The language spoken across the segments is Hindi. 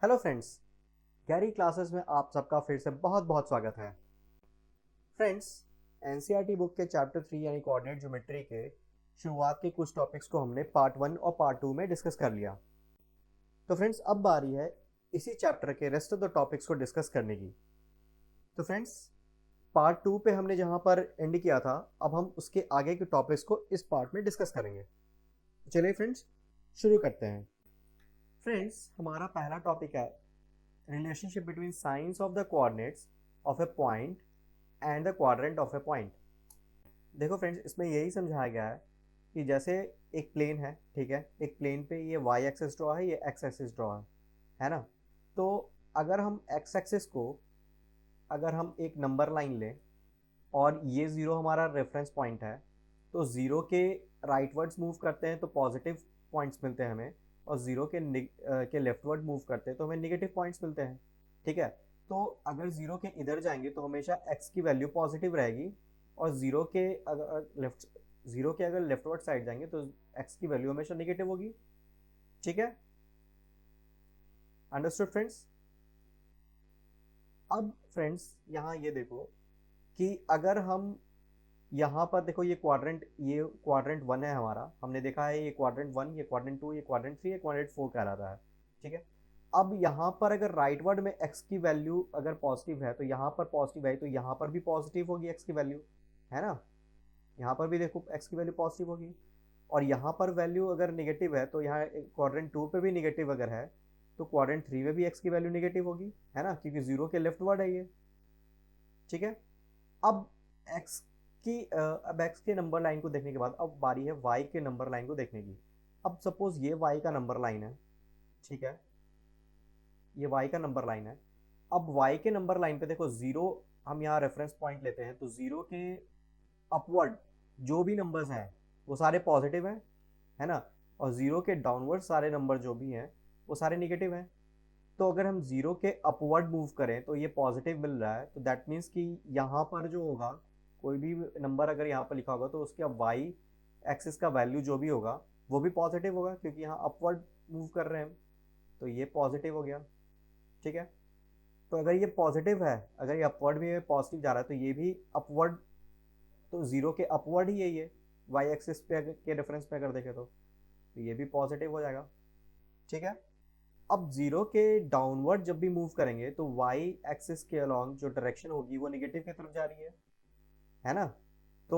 हेलो फ्रेंड्स, गैरी क्लासेस में आप सबका फिर से बहुत बहुत स्वागत है। फ्रेंड्स, एनसीईआरटी बुक के चैप्टर 3 यानी कोऑर्डिनेट ज्योमेट्री के शुरुआत के कुछ टॉपिक्स को हमने पार्ट 1 और पार्ट 2 में डिस्कस कर लिया। तो फ्रेंड्स, अब बारी है इसी चैप्टर के रेस्ट ऑफ द टॉपिक्स को डिस्कस करने की। तो फ्रेंड्स, पार्ट 2 पे हमने जहाँ पर एंड किया था, अब हम उसके आगे के टॉपिक्स को इस पार्ट में डिस्कस करेंगे। चलिए फ्रेंड्स, शुरू करते हैं। फ्रेंड्स, हमारा पहला टॉपिक है relationship between signs of the coordinates of a point and the quadrant of a point। देखो फ्रेंड्स, इसमें यही समझाया गया है कि जैसे एक प्लेन है, ठीक है, एक प्लेन पे ये y एक्सिस ड्रॉ है, ये x एक्सिस ड्रॉ है ना। तो अगर हम x एक्सिस को अगर हम एक नंबर लाइन लें और ये ज़ीरो हमारा रेफरेंस पॉइंट है, तो ज़ीरो के राइटवर्ड्स मूव करते हैं तो पॉजिटिव पॉइंट्स मिलते हैं हमें, और ज़ीरो के लेफ्टवर्ड मूव करते हैं तो हमें निगेटिव पॉइंट्स मिलते हैं। ठीक है, तो अगर ज़ीरो के इधर जाएंगे तो हमेशा x की वैल्यू पॉजिटिव रहेगी, और ज़ीरो के अगर लेफ्टवर्ड साइड जाएंगे तो x की वैल्यू हमेशा निगेटिव होगी। ठीक है, अंडरस्टूड फ्रेंड्स। अब फ्रेंड्स, यहाँ ये देखो कि अगर हम यहाँ पर देखो, ये क्वाड्रेंट वन है हमारा, हमने देखा है ये क्वाड्रेंट वन, ये क्वाड्रेंट टू, ये क्वाड्रेंट थ्री, ये क्वाड्रेंट फोर कहलाता है। ठीक है, अब यहाँ पर अगर राइट वर्ड में x की वैल्यू अगर पॉजिटिव है तो यहाँ पर पॉजिटिव है, तो यहाँ पर भी पॉजिटिव होगी x की वैल्यू, है ना। यहाँ पर भी देखो x की वैल्यू पॉजिटिव होगी, और यहाँ पर वैल्यू अगर निगेटिव है तो यहाँ क्वाड्रेंट टू पे भी निगेटिव अगर है तो क्वाड्रेंट थ्री में भी x की वैल्यू निगेटिव होगी, है ना, क्योंकि जीरो के लेफ्ट वर्ड है ये। ठीक है, अब x अब x के नंबर लाइन को देखने के बाद अब बारी है y के नंबर लाइन को देखने की। अब सपोज ये y का नंबर लाइन है, ठीक है, ये y का नंबर लाइन है। अब y के नंबर लाइन पे देखो जीरो, हम यहाँ रेफरेंस पॉइंट लेते हैं तो जीरो के अपवर्ड जो भी नंबर्स हैं वो सारे पॉजिटिव हैं, है ना, और जीरो के डाउनवर्ड सारे नंबर जो भी हैं वो सारे निगेटिव हैं। तो अगर हम जीरो के अपवर्ड मूव करें तो ये पॉजिटिव मिल रहा है, तो दैट मीन्स कि यहाँ पर जो होगा, कोई भी नंबर अगर यहाँ पर लिखा होगा तो उसके वाई एक्सिस का वैल्यू जो भी होगा वो भी पॉजिटिव होगा, क्योंकि यहाँ अपवर्ड मूव कर रहे हैं हम, तो ये पॉजिटिव हो गया। ठीक है, तो अगर ये पॉजिटिव है, अगर ये अपवर्ड में पॉजिटिव जा रहा है तो ये भी अपवर्ड, तो जीरो के अपवर्ड ही है ये, वाई एक्सिस पे के रेफरेंस पे अगर देखें तो ये भी पॉजिटिव हो जाएगा। ठीक है, अब जीरो के डाउनवर्ड जब भी मूव करेंगे तो वाई एक्सिस के अलॉन्ग जो डायरेक्शन होगी वो निगेटिव की तरफ जा रही है ना। तो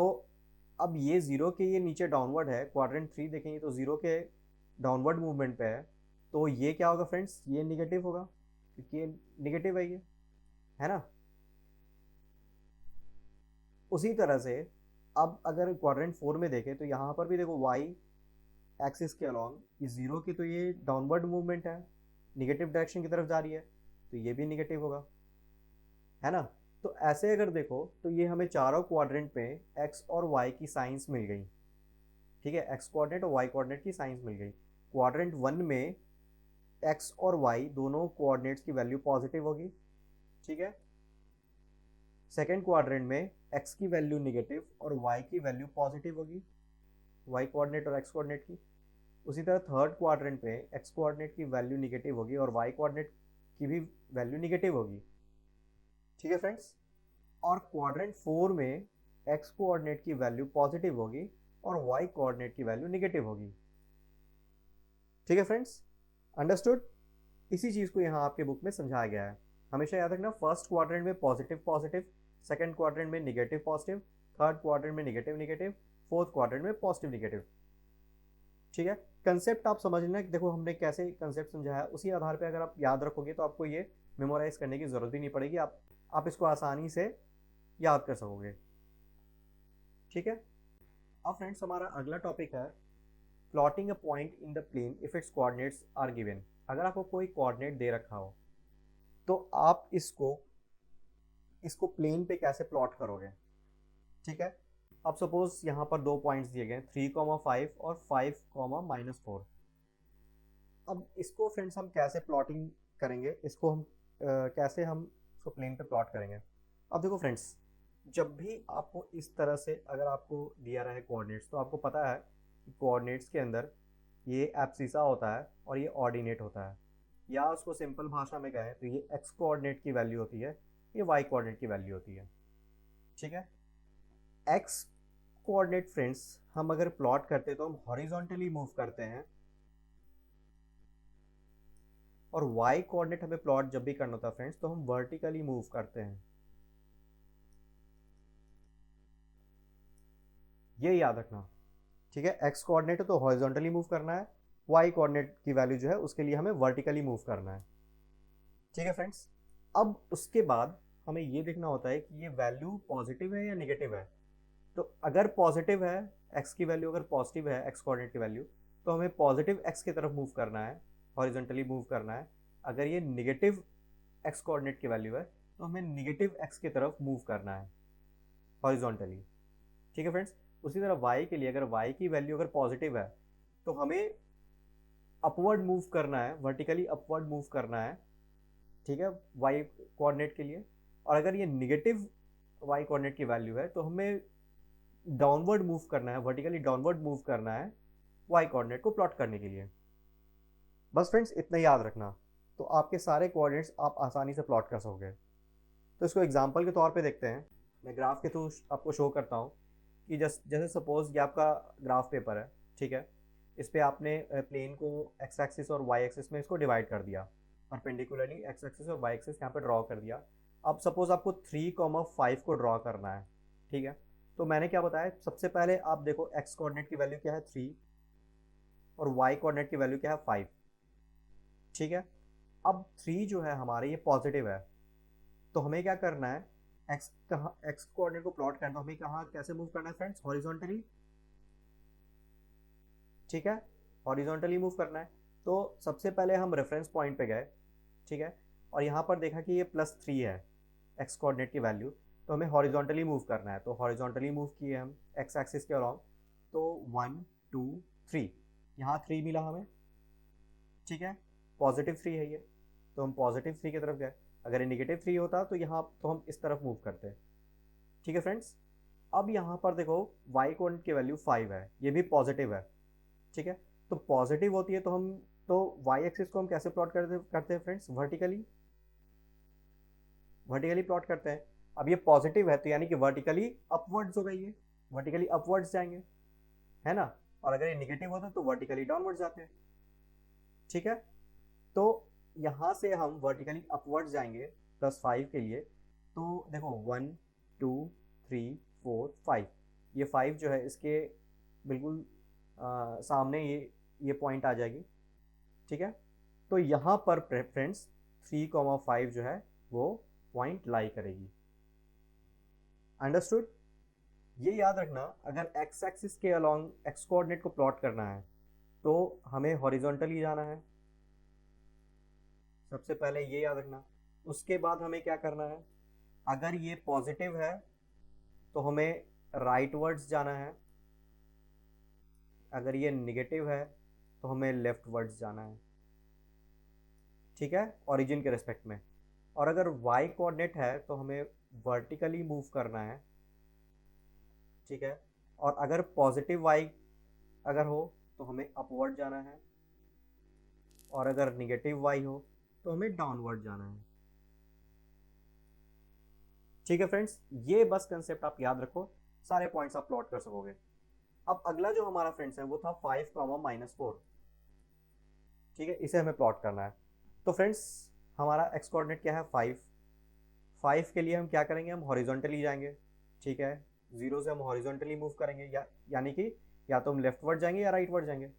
अब ये जीरो के ये नीचे डाउनवर्ड है, क्वाड्रेंट थ्री देखेंगे तो जीरो के डाउनवर्ड मूवमेंट पे है, तो ये क्या होगा फ्रेंड्स, ये निगेटिव होगा, क्योंकि ये निगेटिव है ना। उसी तरह से अब अगर क्वाड्रेंट फोर में देखें तो यहाँ पर भी देखो वाई एक्सिस के अलॉन्ग ये जीरो की तो ये डाउनवर्ड मूवमेंट है, निगेटिव डायरेक्शन की तरफ जा रही है, तो ये भी निगेटिव होगा, है ना। तो ऐसे अगर देखो तो ये हमें चारों क्वाड्रेंट में एक्स और वाई की साइंस मिल गई। ठीक है, एक्स कोऑर्डिनेट और वाई कोऑर्डिनेट की साइंस मिल गई। क्वाड्रेंट वन में एक्स और वाई दोनों कोऑर्डिनेट्स की वैल्यू पॉजिटिव होगी। ठीक है, सेकेंड क्वाड्रेंट में एक्स की वैल्यू निगेटिव और वाई की वैल्यू पॉजिटिव होगी, वाई कोऑर्डिनेट और एक्स कोऑर्डिनेट की। उसी तरह थर्ड क्वाड्रेंट में एक्स कोऑर्डिनेट की वैल्यू निगेटिव होगी और वाई कोऑर्डिनेट की भी वैल्यू निगेटिव होगी। ठीक है फ्रेंड्स, और क्वाड्रेंट फोर में एक्स कोऑर्डिनेट की वैल्यू पॉजिटिव होगी और वाई कोऑर्डिनेट की वैल्यू निगेटिव होगी। ठीक है फ्रेंड्स, अंडरस्टूड। इसी चीज़ को यहाँ आपके बुक में समझाया गया है। हमेशा याद रखना, फर्स्ट क्वाड्रेंट में पॉजिटिव पॉजिटिव, सेकंड क्वाड्रेंट में निगेटिव पॉजिटिव, थर्ड क्वाड्रेंट में निगेटिव निगेटिव, फोर्थ क्वाड्रेंट में पॉजिटिव निगेटिव। ठीक है, कंसेप्ट आप समझ लेना कि देखो हमने कैसे कंसेप्ट समझाया, उसी आधार पे अगर आप याद रखोगे तो आपको ये मेमोराइज करने की ज़रूरत भी नहीं पड़ेगी, आप इसको आसानी से याद कर सकोगे। ठीक है, अब फ्रेंड्स हमारा अगला टॉपिक है plotting a point in the plane if its coordinates are given. अगर आपको कोई कोऑर्डिनेट दे रखा हो तो आप इसको इसको प्लेन पे कैसे प्लॉट करोगे। ठीक है, अब सपोज यहाँ पर दो पॉइंट्स दिए गए, 3,5 और 5,-4। अब इसको फ्रेंड्स हम कैसे प्लॉटिंग करेंगे, इसको हम कैसे हम इसको प्लेन पे प्लॉट करेंगे। अब देखो फ्रेंड्स, जब भी आपको इस तरह से अगर आपको दिया रहा है कोऑर्डिनेट्स, तो आपको पता है कि कोऑर्डिनेट्स के अंदर ये एब्सिसा होता है और ये ऑर्डिनेट होता है। या उसको सिंपल भाषा में कहें तो ये एक्स कोऑर्डिनेट की वैल्यू होती है, ये वाई कोऑर्डिनेट की वैल्यू होती है। ठीक है। एक्स कोऑर्डिनेट फ्रेंड्स हम अगर प्लॉट करते हैं तो हम हॉरिजॉन्टली मूव करते हैं, और वाई कोऑर्डिनेट हमें प्लॉट जब भी करना होता है फ्रेंड्स तो हम वर्टिकली मूव करते हैं। ये याद रखना। ठीक है, एक्स कोऑर्डिनेट है तो हॉरिजॉन्टली मूव करना है, वाई कोऑर्डिनेट की वैल्यू जो है उसके लिए हमें वर्टिकली मूव करना है। ठीक है फ्रेंड्स। अब उसके बाद हमें ये देखना होता है कि ये वैल्यू पॉजिटिव है या निगेटिव है। तो अगर पॉजिटिव है, एक्स की वैल्यू अगर पॉजिटिव है, एक्स कोऑर्डिनेट की वैल्यू, तो हमें पॉजिटिव एक्स की तरफ मूव करना है, हॉरिजॉन्टली मूव करना है। अगर ये निगेटिव एक्स कोऑर्डिनेट की वैल्यू है तो हमें निगेटिव एक्स की तरफ मूव करना है, हॉरिजॉन्टली। ठीक है फ्रेंड्स। उसी तरह वाई के लिए, अगर वाई की वैल्यू अगर पॉजिटिव है तो हमें अपवर्ड मूव करना है, वर्टिकली अपवर्ड मूव करना है। ठीक है, वाई कोऑर्डिनेट के लिए। और अगर ये निगेटिव वाई कोऑर्डिनेट की वैल्यू है तो हमें डाउनवर्ड मूव करना है, वर्टिकली डाउनवर्ड मूव करना है वाई कोऑर्डिनेट को प्लॉट करने के लिए। बस फ्रेंड्स इतना याद रखना, तो आपके सारे कोऑर्डिनेट्स आप आसानी से प्लॉट कर सकोगे। तो इसको एग्जांपल के तौर पे देखते हैं। मैं ग्राफ के थ्रू आपको शो करता हूँ कि जैसे सपोज ये आपका ग्राफ पेपर है। ठीक है, इस पे आपने प्लेन को एक्स एक्सिस और वाई एक्सिस में इसको डिवाइड कर दिया, परपेंडिकुलरली एक्स एक्सिस और वाई एक्सिस यहाँ पे ड्रॉ कर दिया। अब सपोज आपको 3,5 को ड्रॉ करना है। ठीक है, तो मैंने क्या बताया, सबसे पहले आप देखो एक्स कोऑर्डिनेट की वैल्यू क्या है 3, और वाई कोऑर्डिनेट की वैल्यू क्या है 5। ठीक है, अब 3 जो है हमारे ये पॉजिटिव है, तो हमें क्या करना है, एक्स कहाँ, एक्स कोऑर्डिनेट को प्लॉट करना, हमें कहाँ कैसे मूव करना है फ्रेंड्स, हॉरिजॉन्टली। ठीक है, हॉरिजॉन्टली मूव करना है। तो सबसे पहले हम रेफरेंस पॉइंट पे गए। ठीक है, और यहाँ पर देखा कि ये +3 है एक्स कोऑर्डिनेट की वैल्यू, तो हमें हॉरिजॉन्टली मूव करना है। तो हॉरिजॉन्टली मूव किए हम एक्स एक्सिस के अलॉन्ग, तो 1 2 3, यहाँ 3 मिला हमें। ठीक है, +3 है ये, तो हम +3 की तरफ गए। अगर ये -3 होता तो यहाँ तो हम इस तरफ मूव करते। ठीक है फ्रेंड्स। अब यहाँ पर देखो वाई कोऑर्डिनेट की वैल्यू 5 है, ये भी पॉजिटिव है। ठीक है, तो पॉजिटिव होती है तो हम, तो वाई एक्सिस को हम कैसे प्लॉट करते हैं फ्रेंड्स, वर्टिकली, वर्टिकली प्लॉट करते हैं। अब ये पॉजिटिव है तो यानी कि वर्टिकली अपवर्ड्स हो गई, ये वर्टिकली अपवर्ड्स जाएंगे, है ना। और अगर ये निगेटिव होता तो वर्टिकली डाउनवर्ड्स जाते हैं। ठीक है, तो यहाँ से हम वर्टिकली अपवर्ड्स जाएंगे +5 के लिए। तो देखो 1 2 3 4 5, ये 5 जो है इसके बिल्कुल सामने ये पॉइंट आ जाएगी। ठीक है, तो यहाँ पर फ्रेंड्स 3,5 जो है वो पॉइंट लाई करेगी। अंडरस्टूड। ये याद रखना, अगर एक्स एक्सिस के अलॉन्ग एक्स कोऑर्डिनेट को प्लॉट करना है तो हमें हॉरिजॉन्टली जाना है, सबसे पहले ये याद रखना। उसके बाद हमें क्या करना है, अगर ये पॉजिटिव है तो हमें राइटवर्ड्स जाना है, अगर ये निगेटिव है तो हमें लेफ्टवर्ड्स जाना है। ठीक है, ओरिजिन के रिस्पेक्ट में। और अगर वाई कोऑर्डिनेट है तो हमें वर्टिकली मूव करना है। ठीक है, और अगर पॉजिटिव वाई अगर हो तो हमें अपवर्ड जाना है, और अगर निगेटिव वाई हो तो हमें डाउनवर्ड जाना है। ठीक है फ्रेंड्स, ये बस कंसेप्ट आप याद रखो, सारे पॉइंट्स आप प्लॉट कर सकोगे। अब अगला जो हमारा फ्रेंड्स है वो था 5, -4। ठीक है, इसे हमें प्लॉट करना है। तो फ्रेंड्स हमारा एक्स कोऑर्डिनेट क्या है 5, 5 के लिए हम क्या करेंगे, हम हॉरिजॉन्टली जाएंगे। ठीक है, 0 से हम हॉरिजॉन्टली मूव करेंगे, यानी कि या तो हम लेफ्टवर्ड जाएंगे या राइटवर्ड जाएंगे।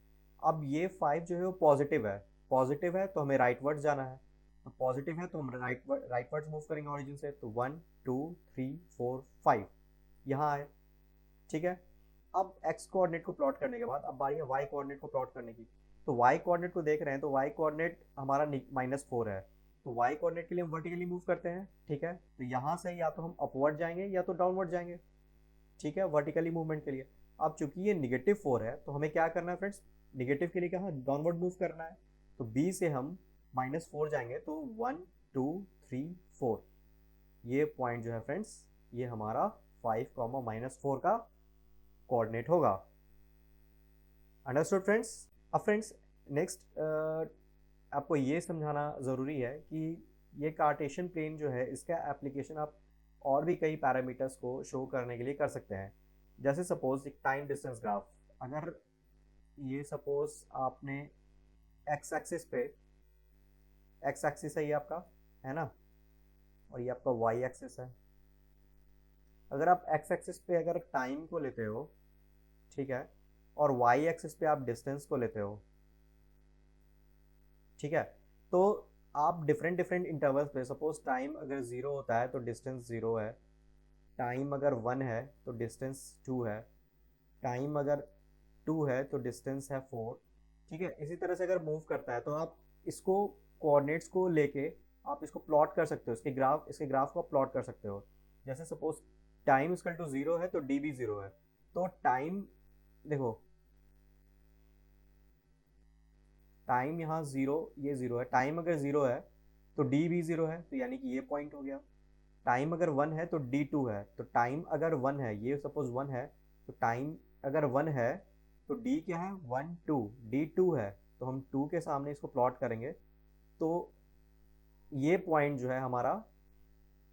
अब ये 5 जो है वो पॉजिटिव है, पॉजिटिव है तो हमें राइटवर्ड जाना है। तो पॉजिटिव है तो हम राइटवर्ड्स मूव करेंगे ऑरिजिन से, तो 1 2 3 4 5 यहाँ आए। ठीक है, अब एक्स कोऑर्डिनेट को प्लॉट करने के बाद अब बारी है वाई कोऑर्डिनेट को प्लॉट करने की। तो वाई कोऑर्डिनेट को देख रहे हैं तो वाई कोऑर्डिनेट हमारा -4 है, तो वाई कोऑर्डिनेट के लिए हम वर्टिकली मूव करते हैं। ठीक है, तो यहाँ से या तो हम अपवर्ड जाएंगे या तो डाउनवर्ड जाएंगे। ठीक है, वर्टिकली मूवमेंट के लिए। अब चूंकि ये -4 है तो हमें क्या करना है फ्रेंड्स, निगेटिव के लिए कहाँ डाउनवर्ड मूव करना है। तो बी से हम -4 जाएंगे, तो 1 2 3 4, ये पॉइंट जो है फ्रेंड्स ये हमारा 5, -4 का कोऑर्डिनेट होगा। Understood friends. अब फ्रेंड्स नेक्स्ट आपको ये समझाना ज़रूरी है कि ये कार्टेशियन प्लेन जो है इसका एप्लीकेशन आप और भी कई पैरामीटर्स को शो करने के लिए कर सकते हैं। जैसे सपोज एक टाइम डिस्टेंस ग्राफ, अगर ये सपोज आपने एक्स एक्सिस पे, एक्स एक्सिस है ये आपका, है ना, और ये आपका वाई एक्सिस है। अगर आप एक्स एक्सिस पे अगर टाइम को लेते हो, ठीक है, और वाई एक्सिस पे आप डिस्टेंस को लेते हो, ठीक है, तो आप डिफरेंट डिफरेंट इंटरवल्स पे, सपोज टाइम अगर ज़ीरो होता है तो डिस्टेंस ज़ीरो है, टाइम अगर वन है तो डिस्टेंस टू है, टाइम अगर टू है तो डिस्टेंस है फोर। ठीक है, इसी तरह से अगर मूव करता है तो आप इसको कोऑर्डिनेट्स को लेके आप इसको प्लॉट कर सकते हो, इसके ग्राफ को प्लॉट कर सकते हो। जैसे suppose time equal to zero है तो डी भी ज़ीरो है, तो टाइम, देखो टाइम यहाँ ज़ीरो, ये ज़ीरो है, टाइम अगर ज़ीरो है तो डी भी ज़ीरो है, तो यानी कि ये पॉइंट हो गया। टाइम अगर वन है तो डी टू है, तो टाइम अगर वन है, ये सपोज वन है, तो टाइम अगर वन है तो डी क्या है, वन टू, डी टू है, तो हम टू के सामने इसको प्लॉट करेंगे तो ये पॉइंट जो है हमारा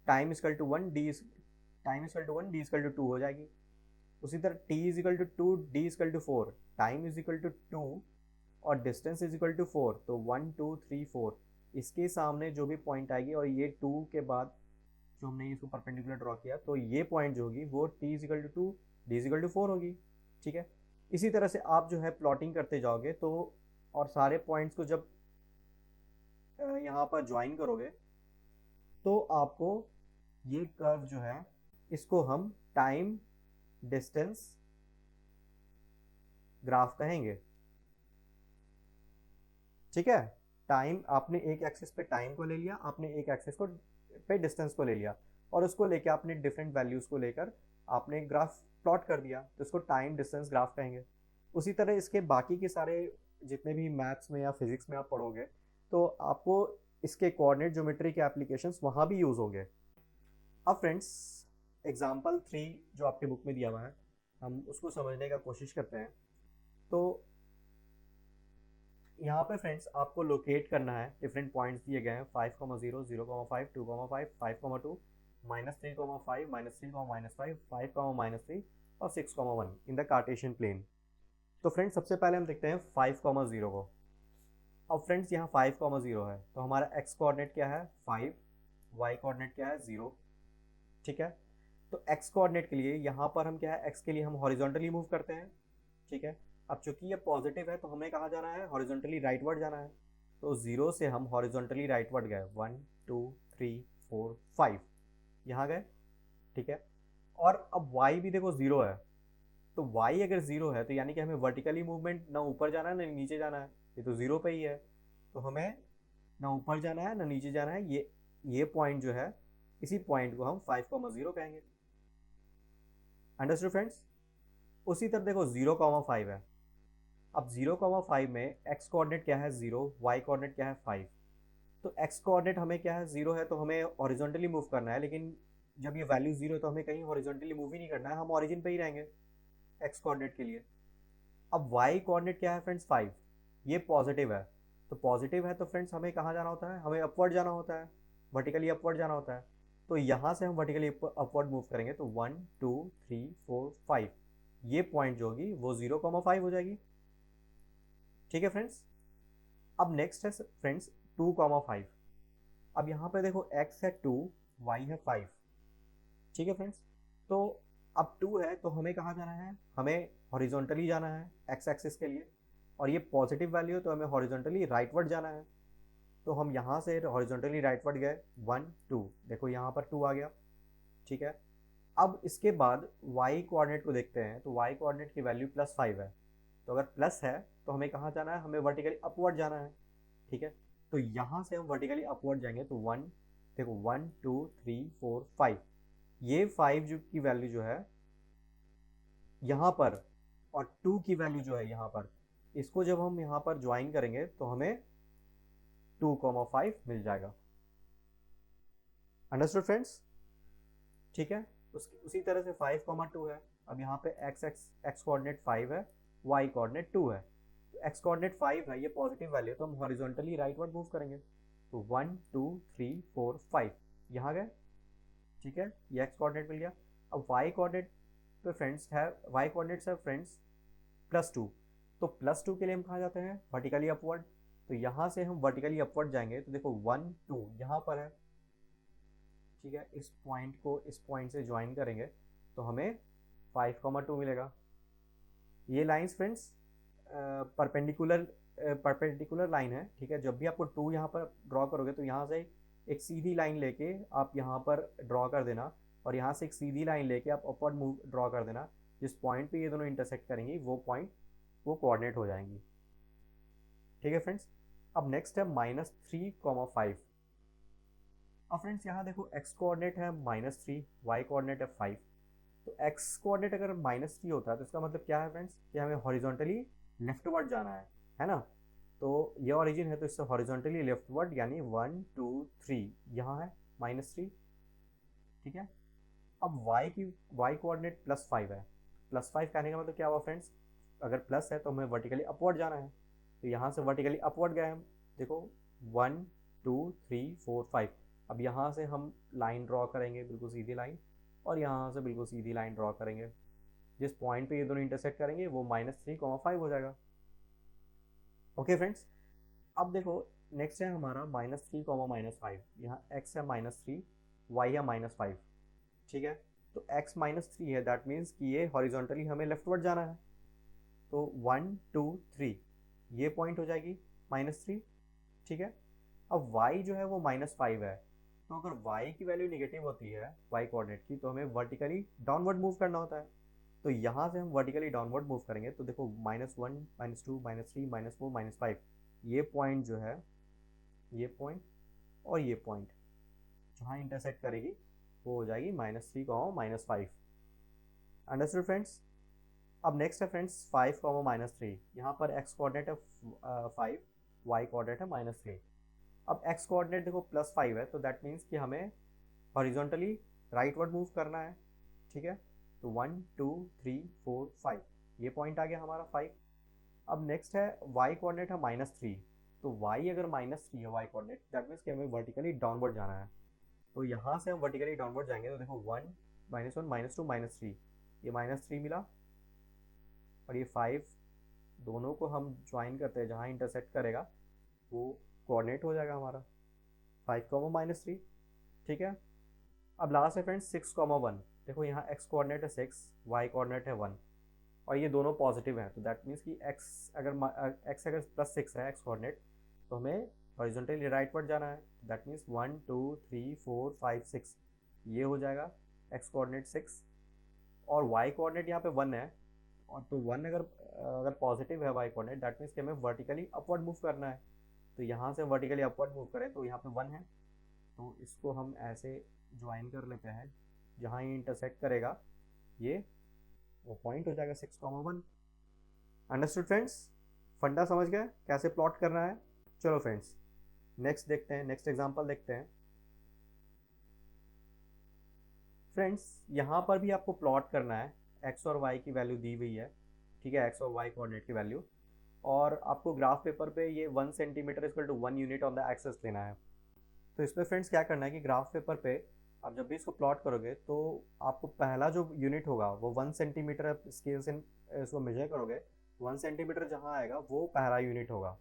time is equal to one, time is equal to one, D is equal to two हो जाएगी। उसी तरह T is equal to two, D is equal to four, time is equal to two और distance is equal to four, तो वन टू थ्री फोर, इसके सामने जो भी पॉइंट आएगी और ये टू के बाद जो हमने इसको परपेंडिकुलर ड्रॉ किया, तो ये पॉइंट जो होगी वो T is equal to two, D is equal to four होगी। ठीक है, इसी तरह से आप जो है प्लॉटिंग करते जाओगे तो, और सारे पॉइंट्स को जब यहाँ पर ज्वाइन करोगे तो आपको ये कर्व जो है इसको हम टाइम डिस्टेंस ग्राफ कहेंगे। ठीक है, टाइम आपने एक एक्सिस पे टाइम को ले लिया, आपने एक एक्सिस को पे डिस्टेंस को ले लिया, और उसको लेके आपने डिफरेंट वैल्यूज को लेकर आपने ग्राफ प्लॉट कर दिया, तो इसको टाइम डिस्टेंस ग्राफ कहेंगे। उसी तरह इसके बाकी के सारे जितने भी मैथ्स में या फिजिक्स में आप पढ़ोगे तो आपको इसके कोऑर्डिनेट ज्योमेट्री के एप्लीकेशंस वहाँ भी यूज़ होंगे। अब फ्रेंड्स, एग्जाम्पल 3 जो आपके बुक में दिया हुआ है, हम उसको समझने का कोशिश करते हैं। तो यहाँ पे फ्रेंड्स आपको लोकेट करना है, डिफरेंट पॉइंट्स दिए गए हैं, 5,0, 0,5, 2,5, 5,2, -3,5, -3, -5, 5, -3 और 6,1 इन द कार्टेशियन प्लेन। तो फ्रेंड्स सबसे पहले हम देखते हैं 5,0 को। अब फ्रेंड्स यहाँ 5,0 है तो हमारा एक्स कोऑर्डिनेट क्या है 5, वाई कोऑर्डिनेट क्या है 0। ठीक है, तो एक्स कोऑर्डिनेट के लिए यहाँ पर हम क्या है, एक्स के लिए हम हॉरिजॉन्टली मूव करते हैं। ठीक है, अब चूंकि ये पॉजिटिव है तो हमें कहाँ जाना है, हॉरिजॉन्टली राइटवर्ड जाना है, तो जीरो से हम हॉरिजॉन्टली राइटवर्ड गए, 1 2 3 4 5, यहाँ गए। ठीक है, और अब y भी देखो जीरो है, तो y अगर जीरो है तो यानी कि हमें वर्टिकली मूवमेंट ना ऊपर जाना है ना नीचे जाना है, ये तो जीरो पे ही है, तो हमें ना ऊपर जाना है ना नीचे जाना है। ये पॉइंट जो है, इसी पॉइंट को हम 5,0 कहेंगे। Understood friends. उसी तरह देखो 0,5 है, अब 0,5 में एक्स कोऑर्डिनेट क्या है 0, वाई कोऑर्डिनेट क्या है 5, तो एक्स कोऑर्डिनेट हमें क्या है 0 है तो हमें हॉरिजॉन्टली मूव करना है, लेकिन जब ये वैल्यू 0 है तो हमें कहीं हॉरिजॉन्टली मूव ही नहीं करना है, हम ऑरिजिन पे ही रहेंगे एक्स कोऑर्डिनेट के लिए। अब वाई कोऑर्डिनेट क्या है फ्रेंड्स 5, ये पॉजिटिव है, तो पॉजिटिव है तो फ्रेंड्स हमें कहाँ जाना होता है, हमें अपवर्ड जाना होता है, वर्टिकली अपवर्ड जाना होता है, तो यहाँ से हम वर्टिकली अपवर्ड मूव करेंगे, तो 1 2 3 4 5, ये पॉइंट जो होगी वो 0,5 हो जाएगी। ठीक है फ्रेंड्स, अब नेक्स्ट है फ्रेंड्स 2,5। अब यहाँ पे देखो x है 2, y है 5। ठीक है फ्रेंड्स, तो अब 2 है तो हमें कहाँ जाना है, हमें हॉरिजॉन्टली जाना है x एक्सिस के लिए, और ये पॉजिटिव वैल्यू है तो हमें हॉरिजॉन्टली राइटवर्ड जाना है, तो हम यहाँ से हॉरिजॉन्टली राइटवर्ड गए 1 2, देखो यहाँ पर 2 आ गया। ठीक है, अब इसके बाद y कोऑर्डिनेट को देखते हैं, तो y कोऑर्डिनेट की वैल्यू +5 है, तो अगर प्लस है तो हमें कहाँ जाना है, हमें वर्टिकली अपवर्ड जाना है। ठीक है, तो यहाँ से हम वर्टिकली अपवर्ड जाएंगे, तो 1, देखो 1 2 3 4 5, ये 5 जो की वैल्यू जो है यहाँ पर, और 2 की वैल्यू जो है यहाँ पर, इसको जब हम यहाँ पर ज्वाइन करेंगे तो हमें 2,5 मिल जाएगा। Understood friends. ठीक है, उसी तरह से 5,2 है, अब यहाँ पे एक्स कोऑर्डिनेट 5 है, वाई कोऑर्डिनेट 2 है, एक्स कोऑर्डिनेट 5 है, ये पॉजिटिव वैल्यू है, तो हम हॉरिजॉन्टली राइटवर्ड मूव करेंगे। तो 1 2 3 4 5 यहाँ गए, ठीक है, ये एक्स कोऑर्डिनेट मिल गया। अब वाई कोऑर्डिनेट पे फ्रेंड्स है, वाई कोऑर्डिनेट्स है फ्रेंड्स +2, तो +2 के लिए हम कहाँ जाते हैं, वर्टिकली अपवर्ड। तो यहाँ से हम वर्टिकली अपवर्ड जाएंगे, तो देखो 1 2 यहाँ पर है, ठीक है, इस पॉइंट को इस पॉइंट से ज्वाइन करेंगे तो हमें 5,2 मिलेगा। ये lines friends perpendicular perpendicular line है, ठीक है। जब भी आपको 2 यहाँ पर ड्रॉ करोगे तो यहाँ से एक सीधी लाइन लेके आप यहाँ पर ड्रॉ कर देना, और यहाँ से एक सीधी लाइन लेके आप अपवर्ड मूव ड्रॉ कर देना। जिस पॉइंट पे ये दोनों इंटरसेक्ट करेंगी वो पॉइंट वो कोऑर्डिनेट हो जाएंगी, ठीक है फ्रेंड्स। अब नेक्स्ट है -3,5। अब फ्रेंड्स यहाँ देखो एक्स कोऑर्डिनेट है -3, वाई कोऑर्डिनेट है 5। तो एक्स कोऑर्डिनेट अगर -3 होता है तो इसका मतलब क्या है फ्रेंड्स, कि हमें हॉरिजॉन्टली लेफ्टवर्ड जाना है ना। तो ये ओरिजिन है, तो इससे हॉरिजॉन्टली लेफ्टवर्ड यानी 1 2 3 यहाँ है -3, ठीक है। अब y कोऑर्डिनेट +5 है। +5 कहने का मतलब क्या हुआ फ्रेंड्स, अगर प्लस है तो हमें वर्टिकली अपवर्ड जाना है, तो यहाँ से वर्टिकली अपवर्ड गए हम। देखो 1 2 3 4 5। अब यहाँ से हम लाइन ड्रॉ करेंगे, बिल्कुल सीधी लाइन, और यहाँ से बिल्कुल सीधी लाइन ड्रॉ करेंगे। जिस पॉइंट पे ये दोनों इंटरसेक्ट करेंगे वो -3,5 हो जाएगा। ओके फ्रेंड्स, अब देखो नेक्स्ट है हमारा -3, -5। यहाँ x है -3, y है -5, ठीक है। तो x -3 है, दैट मीन्स कि ये हॉरिजॉन्टली हमें लेफ्टवर्ड जाना है। तो 1 2 3 ये पॉइंट हो जाएगी -3, ठीक है। अब y जो है वो -5 है, तो अगर y की वैल्यू निगेटिव होती है y कोऑर्डिनेट की, तो हमें वर्टिकली डाउनवर्ड मूव करना होता है। तो यहाँ से हम वर्टिकली डाउनवर्ड मूव करेंगे, तो देखो -1 -2 -3 -4 -5 ये पॉइंट जो है, ये पॉइंट और ये पॉइंट जहाँ इंटरसेक्ट करेगी वो हो जाएगी -3, -5। Understood friends. अब नेक्स्ट है फ्रेंड्स 5, -3। यहाँ पर x कोऑर्डिनेट है 5, y कोऑर्डिनेट है -3। अब x कोऑर्डिनेट देखो +5 है, तो दैट मीन्स कि हमें हॉरिजॉन्टली राइटवर्ड मूव करना है, ठीक है। तो 1 2 3 4 5 ये पॉइंट आ गया हमारा 5। अब नेक्स्ट है y कोऑर्डिनेट है -3। तो y अगर -3 है y कोऑर्डिनेट, दैट मीन्स कि हमें वर्टिकली डाउनवर्ड जाना है। तो यहाँ से हम वर्टिकली डाउनवर्ड जाएंगे, तो देखो 1 -1 -2 -3 ये -3 मिला, और ये 5 दोनों को हम ज्वाइन करते हैं, जहाँ इंटरसेक्ट करेगा वो कोऑर्डिनेट हो जाएगा हमारा 5, -3, ठीक है। अब लास्ट है फ्रेंड्स 6, 1। देखो यहाँ x कोऑर्डिनेट है 6, y कोऑर्डिनेट है 1, और ये दोनों पॉजिटिव हैं, तो दैट मीन्स कि x अगर +6 है x कोऑर्डिनेट, तो हमें हॉरिजॉन्टली राइटवर्ड जाना है। दैट मीन्स 1 2 3 4 5 6 ये हो जाएगा x कोऑर्डिनेट 6, और y कोऑर्डिनेट यहाँ पे 1 है, और तो 1 अगर अगर पॉजिटिव है y कोऑर्डिनेट, दैट मीन्स कि हमें वर्टिकली अपवर्ड मूव करना है। तो यहाँ से वर्टिकली अपवर्ड मूव करें तो यहाँ पे 1 है, तो इसको हम ऐसे ज्वाइन कर लेते हैं, जहाँ ये इंटरसेक्ट करेगा ये वो पॉइंट हो जाएगा 6, 1। अंडरस्टूड फ्रेंड्स, फंडा समझ गए कैसे प्लॉट करना है। चलो फ्रेंड्स नेक्स्ट देखते हैं, नेक्स्ट एग्जांपल देखते हैं। फ्रेंड्स यहाँ पर भी आपको प्लॉट करना है, एक्स और वाई की वैल्यू दी हुई है, ठीक है, एक्स और वाई कोऑर्डिनेट की वैल्यू, और आपको ग्राफ पेपर पे ये 1 centimetre equal to 1 unit on the axis लेना है। तो इसमें फ्रेंड्स क्या करना है कि ग्राफ पेपर पे आप जब भी इसको प्लॉट करोगे तो आपको पहला जो यूनिट होगा वो 1 सेंटीमीटर स्केल से इसको मेजर करोगे, 1 सेंटीमीटर जहाँ आएगा वो पहला यूनिट होगा,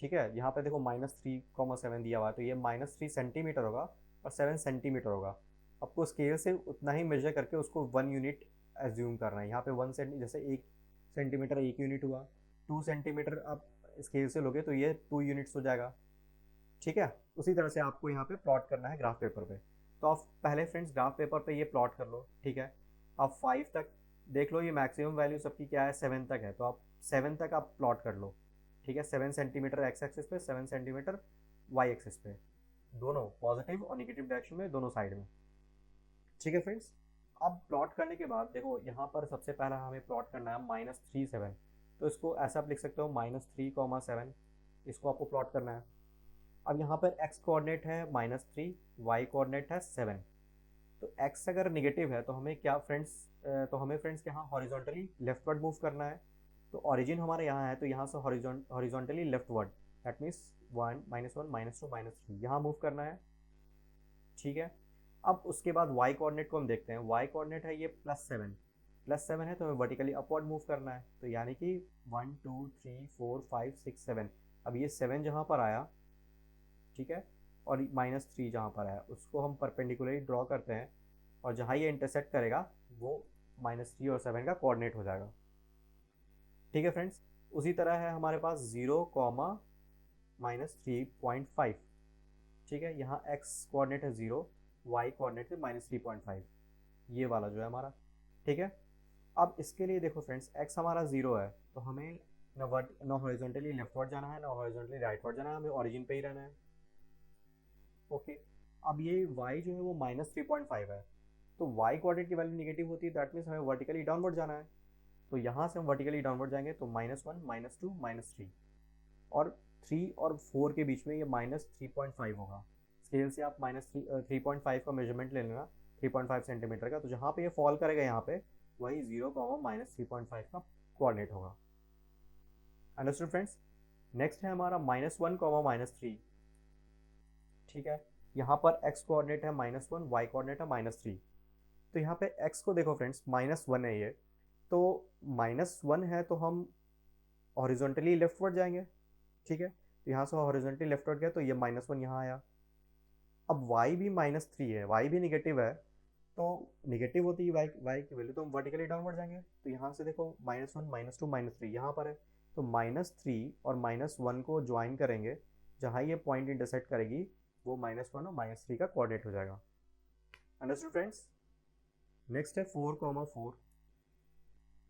ठीक है। यहाँ पे देखो -3,7 दिया हुआ है, तो ये -3 सेंटीमीटर होगा और 7 सेंटीमीटर होगा। आपको स्केल से उतना ही मेजर करके उसको 1 यूनिट एज्यूम करना है। यहाँ पे 1 सेंटी जैसे 1 सेंटीमीटर 1 यूनिट हुआ, 2 सेंटीमीटर आप स्केल से लोगे तो ये 2 यूनिट्स हो जाएगा, ठीक है। उसी तरह से आपको यहाँ पे प्लॉट करना है ग्राफ पेपर पे। तो आप पहले फ्रेंड्स ग्राफ पेपर पे ये प्लॉट कर लो, ठीक है। आप 5 तक देख लो, ये मैक्सिमम वैल्यू सबकी क्या है 7 तक है, तो आप 7 तक आप प्लॉट कर लो, ठीक है। 7 सेंटीमीटर एक्स एक्सिस पे, 7 सेंटीमीटर वाई एक्सिस पे, दोनों पॉजिटिव और निगेटिव डायरेक्शन में, दोनों साइड में, ठीक है फ्रेंड्स। अब प्लॉट करने के बाद देखो यहाँ पर सबसे पहला हमें प्लॉट करना है -3 7। तो इसको ऐसा आप लिख सकते हो -3, 7, इसको आपको प्लॉट करना है। अब यहाँ पर x कोऑर्डिनेट है -3, y कोऑर्डिनेट है 7। तो x अगर निगेटिव है तो हमें क्या फ्रेंड्स, तो हमें फ्रेंड्स यहाँ हॉरिजॉन्टली लेफ्टवर्ड मूव करना है। तो ओरिजिन हमारा यहाँ है, तो यहाँ से हॉरिजॉन्टली लेफ्टवर्ड, दैट मीन्स 1 -1 -2 -3 यहाँ मूव करना है। ठीक है, अब उसके बाद वाई कोऑर्डिनेट को हम देखते हैं। वाई कोऑर्डिनेट है ये +7 है, तो हमें वर्टिकली अपवर्ड मूव करना है। तो यानी कि 1 2 3 4 5 6 7, अब ये 7 जहाँ पर आया, ठीक है, और -3 जहाँ पर आया उसको हम परपेंडिकुलरली ड्रॉ करते हैं, और जहाँ ये इंटरसेक्ट करेगा वो -3 और 7 का कोऑर्डिनेट हो जाएगा। ठीक है फ्रेंड्स, उसी तरह है हमारे पास 0, -3.5। ठीक है, यहाँ x कोऑर्डिनेट है 0, y कोऑर्डिनेट है -3.5, ये वाला जो है हमारा। ठीक है, अब इसके लिए देखो फ्रेंड्स, x हमारा 0 है, तो हमें ना हॉरिजॉन्टली लेफ्टवर्ड जाना है, ना हॉरिजॉन्टली राइटवर्ड जाना है, हमें ओरिजिन पे ही रहना है। ओके, अब ये y जो है वो -3.5 है, तो y कोऑर्डिनेट की वैल्यू निगेटिव होती है, दैट मीन्स हमें वर्टिकली डाउनवर्ड जाना है। तो यहाँ से हम वर्टिकली डाउनवर्ड जाएंगे, तो -1 -2 -3, और 3 और 4 के बीच में ये -3.5 होगा। स्केल से आप -3.5 का मेजरमेंट ले लेना, 3.5 सेंटीमीटर का, तो जहाँ पे ये फॉल करेगा यहाँ पे वही 0, -3.5 का कोऑर्डिनेट होगा। Understood friends. नेक्स्ट है हमारा -1, -3। ठीक है, यहाँ पर x कोऑर्डिनेट है -1, y कोऑर्डिनेट है -3। तो यहाँ पे x को देखो फ्रेंड्स, -1 है ये, तो -1 है तो हम हॉरिजॉन्टली लेफ्टवर्ड जाएंगे। ठीक है, तो यहाँ से हॉरिजॉन्टली लेफ्टवर्ड गया, तो ये -1 यहाँ आया। अब y भी -3 है, y भी निगेटिव है, तो निगेटिव होती है y की वैल्यू, तो हम वर्टिकली डाउनवर्ड जाएंगे। तो यहाँ से देखो -1 -2 -3 यहाँ पर है, तो -3 और -1 को ज्वाइन करेंगे, जहाँ ये पॉइंट इंटरसेक्ट करेगी वो -1 और -3 का कोऑर्डिनेट हो जाएगा। Understood friends. नेक्स्ट है 4, 4।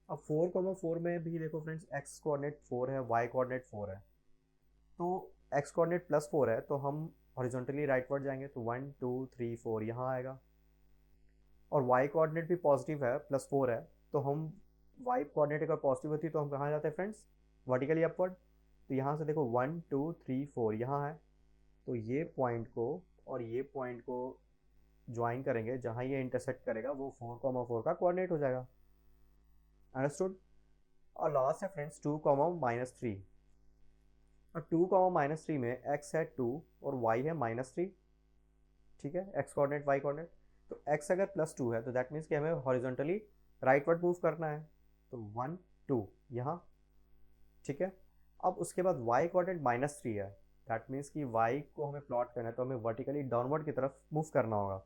अब 4, 4 में भी देखो फ्रेंड्स, x कोऑर्डिनेट 4 है, y कोऑर्डिनेट 4 है, तो x कोऑर्डिनेट +4 है, तो हम हॉरिजॉन्टली राइटवर्ड जाएंगे, तो 1 2 3 4 यहाँ आएगा। और y कोऑर्डिनेट भी पॉजिटिव है, +4 है, तो हम y कोऑर्डिनेट अगर पॉजिटिव होती तो हम कहाँ जाते हैं फ्रेंड्स, वर्टिकली अपवर्ड। तो यहाँ से देखो 1 2 3 4 यहाँ है, तो ये पॉइंट को और ये पॉइंट को ज्वाइन करेंगे, जहाँ ये इंटरसेक्ट करेगा वो 4, 4 का कोऑर्डिनेट हो जाएगा। अंडरस्टूड। और लास्ट है फ्रेंड्स 2, -3। और 2, -3 में x है 2 और y है -3। ठीक है, x कोऑर्डिनेट y कोऑर्डिनेट, तो x अगर +2 है तो दैट मीन्स कि हमें हॉरिजॉन्टली राइटवर्ड मूव करना है, तो 1 2 यहाँ। ठीक है, अब उसके बाद y कोऑर्डिनेट -3 है, दैट मीन्स कि y को हमें प्लॉट करना है, तो हमें वर्टिकली डाउनवर्ड की तरफ मूव करना होगा।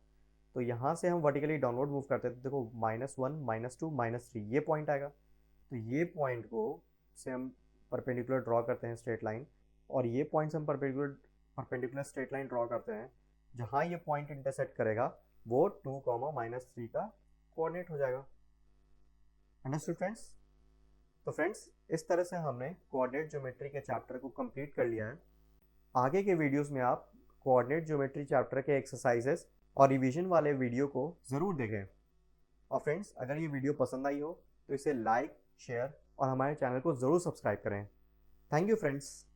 तो यहाँ से हम वर्टिकली डाउनवर्ड मूव करते हैं, तो देखो -1 -2 -3 ये पॉइंट आएगा, तो ये पॉइंट को से हम परपेंडिकुलर ड्रॉ करते हैं स्ट्रेट लाइन, और ये पॉइंट से हम परपेंडिकुलर स्ट्रेट लाइन ड्रॉ करते हैं, जहाँ ये पॉइंट इंटरसेक्ट करेगा वो 2, -3 का कोऑर्डिनेट हो जाएगा। Understood friends. तो फ्रेंड्स, इस तरह से हमने कोऑर्डिनेट ज्योमेट्री के चैप्टर को कंप्लीट कर लिया है। आगे के वीडियोस में आप कोऑर्डिनेट ज्योमेट्री चैप्टर के एक्सरसाइजेस और रिवीजन वाले वीडियो को ज़रूर देखें। और फ्रेंड्स, अगर ये वीडियो पसंद आई हो तो इसे लाइक, शेयर और हमारे चैनल को ज़रूर सब्सक्राइब करें। Thank you friends.